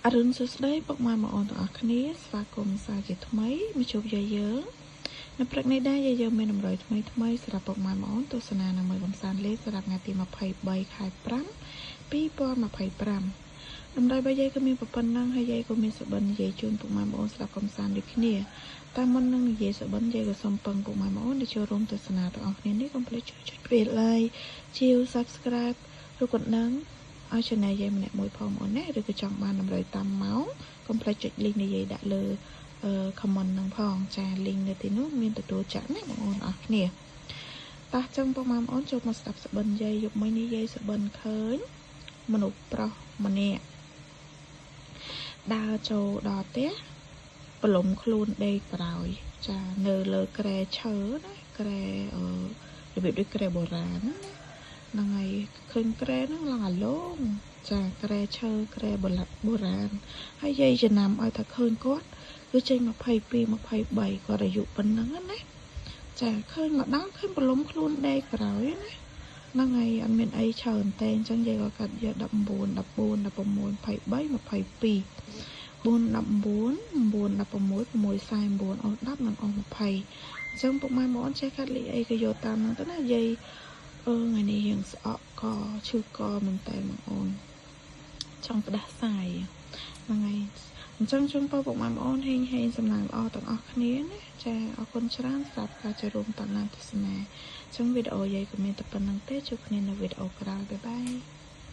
អរុនសួស្តីពុកម៉ែបងប្អូនទាំងអស់គ្នាស្វាគមន៍សាជាថ្មីមកជួបយាយយើងនៅព្រឹកនេះដែរយាយយើងមានតម្រុយថ្មីសម្រាប់ពុកម៉ែបងប្អូនទស្សនានៅមួយកំសាន្តលេងសម្រាប់ថ្ងៃទី23ខែ5 2025តម្រុយរបស់យាយក៏មានប៉ុណ្ណឹងហើយយាយក៏មានសុបិននិយាយជូនពុកម៉ែបងប្អូនស្រាប់កំសាន្តដូចគ្នាតែមុននឹងនិយាយសុបិនយាយក៏សូមពឹងពុកម៉ែបងប្អូនដែលចូលរួមទស្សនាទាំងអស់គ្នានេះកុំភ្លេចជួយចុចវា like ជា subscribe ឬក៏នឹងឲ្យ channel យាយម្នាក់មួយផងបងប្អូនណាឬក៏ចង់បានតម្រូវតាមម៉ោងកុំភ្លេចចុច link នៃយាយដាក់លើ comment នឹងផងចា link នៅទីនោះមានទទួលចាក់ណាបងប្អូនអរគ្នាតោះចឹងបងប្អូនចូលមកស្ដាប់សុបិនយាយយប់មិញនេះយាយសុបិនឃើញមនុស្សប្រុសម្នាក់ដើរចូលដល់ផ្ទះប្រឡំខ្លួនដេកក្រោយចានៅលើគ្រែឈើណាគ្រែរបៀបដូចគ្រែបុរាណហ្នឹងហើយឃើញគ្រែហ្នឹងឡើងអាឡងចាគ្រែឈើគ្រែបុរាណហើយយាយចំណាំឲ្យថាឃើញគាត់គឺចេញ22 23គាត់អាយុប៉ុណ្ណឹងណាចាឃើញម្ដងឃើញប្រឡំខ្លួនដេកក្រោយណាហ្នឹងហើយអត់មានអីច្រើនតែអញ្ចឹងយាយក៏កាត់យក19 14 16 23 22 4 19 9 16 6 49 10និង20អញ្ចឹងពុកម៉ែបងប្អូនចេះកាត់លេខអីក៏យកតាមហ្នឹងទៅណាយាយថ្ងៃនេះយើងស្អកកឈឺកមែនតើបងប្អូនចង់ផ្ដាសាយហ្នឹងហើយអញ្ចឹងជូនពរពុកម៉ែបងប្អូនហេងសំណាងល្អទាំងអស់គ្នាណាចាអរគុណច្រើនសម្រាប់ការចូលរួមតាមដានទស្សនាអញ្ចឹងវីដេអូយាយក៏មានតែប៉ុណ្្នឹងទេជួបគ្នានៅវីដេអូក្រោយបាយបាយ